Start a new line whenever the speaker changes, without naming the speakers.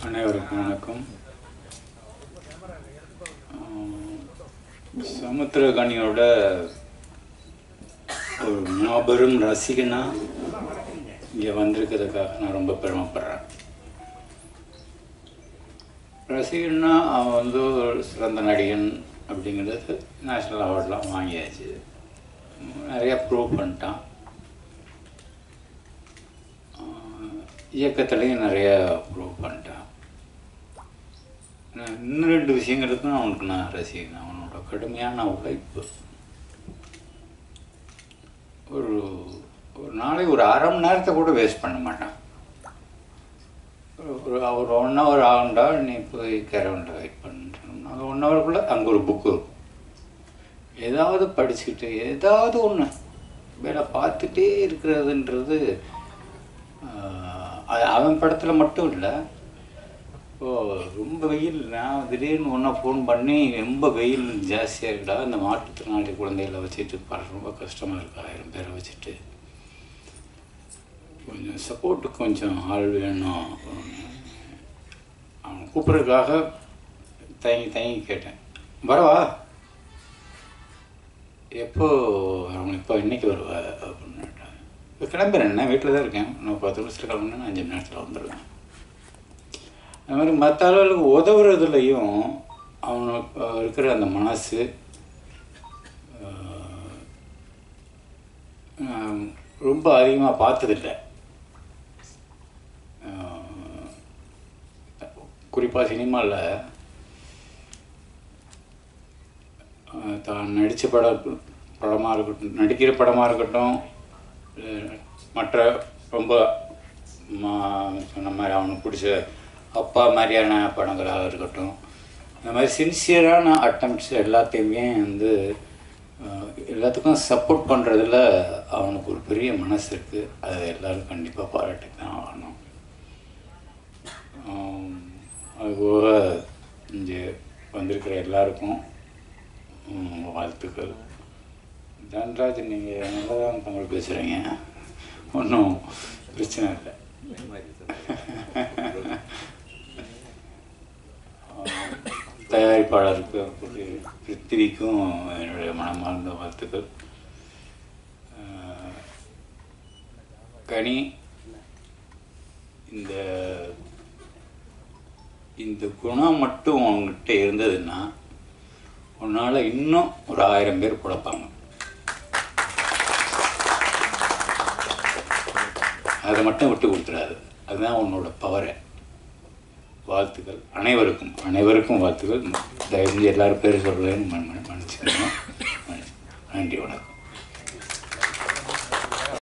அனைவருக்கும் வணக்கம். சமுத்திரகனியோட ஒரு மாபெரும் ரசிகனா இங்கே வந்திருக்கிறதுக்காக நான் ரொம்ப பெருமைப்படுறேன். ரசிகன்னா அவன் வந்து ஒரு சிறந்த நடிகன் அப்படிங்கிறது நேஷ்னல் அவார்டெலாம் வாங்கியாச்சு, நிறையா ப்ரூவ் பண்ணிட்டான். இயக்கத்துலேயும் நிறையா ப்ரூவ் பண்ணிட்டான். இன்னும் 2 விஷயங்களுக்கும் அவனுக்கு நான் ரசிகன். அவனோட கடுமையான உழைப்பு. ஒரு நாளைக்கு ஒரு அரை மணி நேரத்தை கூட வேஸ்ட் பண்ண மாட்டான். ஒரு 1 ஹவர் ஆகுண்டா நீ போய் கேரவனில் வெயிட் பண்ணிட்டோம்னா அது 1 ஹவருக்குள்ளே அங்கே ஒரு புக்கு இருக்கும். ஏதாவது படிச்சுக்கிட்டு ஏதாவது ஒன்று வேலை பார்த்துட்டே இருக்கிறதுன்றது அது அவன் படத்தில் மட்டும் இல்லை. ரொம்ப வெயில், நான் திடீர்னு ஒன்றா ஃபோன் பண்ணி ரொம்ப வெயில் ஜாஸ்தியாக இருக்குடா, இந்த மாற்றுத்திறனாளி குழந்தைகளை வச்சுட்டு ரொம்ப கஷ்டமாக இருக்குது, 1000 பேரை வச்சுட்டு கொஞ்சம் சப்போர்ட்டுக்கு கொஞ்சம் ஆள் வேணும். அவன் கூப்பிட்றதுக்காக தயங்கி கேட்டேன், வரவா, எப்போ அவன் இப்போ இன்றைக்கி வருவா அப்படின்னு கேட்டான். இப்போ கிளம்புறேன், நான் வீட்டில் தான் இருக்கேன், நான் 10 நிமிஷத்தில் கிளம்புனா 5 மணி நேரத்தில் வந்துடுவேன். அது மாதிரி மற்ற அளவுக்கு உதவுறதுலையும் அவனுக்கு இருக்கிற அந்த மனசு ரொம்ப அதிகமாக பார்த்ததில்லை. குறிப்பாக சினிமாவில் தான் நடித்த படமாக இருக்கட்டும், நடிக்கிற படமாக இருக்கட்டும், மற்ற ரொம்ப சொன்ன மாதிரி அவனுக்கு பிடிச்ச அப்பா மாதிரியான படங்களாக இருக்கட்டும், இந்த மாதிரி சின்சியரான அட்டம்ப்ட்ஸ் எல்லாத்தையுமே வந்து எல்லாத்துக்கும் சப்போர்ட் பண்ணுறதுல அவனுக்கு ஒரு பெரிய மனசு இருக்குது. அதை எல்லோரும் கண்டிப்பாக பாராட்டி தான் ஆகணும். அதுபோக இங்கே வந்திருக்கிற எல்லாருக்கும் வாழ்த்துக்கள். தன்ராஜ், நீங்கள் நல்லா தான் தமிழ் பேசுகிறீங்க, ஒன்றும் பிரச்சனை இல்லை. தயாரிப்பாளருக்கு பிருத்திவிக்கும் என்னுடைய மனமார்ந்த வாழ்த்துக்கள். கனி, இந்த குணம் மட்டும் உங்ககிட்ட இருந்ததுன்னா உன்னால் இன்னும் ஒரு 1000 பேர் பிழைப்பாங்க. அதை மட்டும் விட்டு கொடுத்துடாது, அதுதான் உன்னோட பவரை. வாழ்த்துக்கள் அனைவருக்கும் வாழ்த்துக்கள். தயவு செஞ்சு எல்லாரும் பேர் சொல்கிறேன்னு மன்னிச்சுக்கணும். நன்றி, வணக்கம்.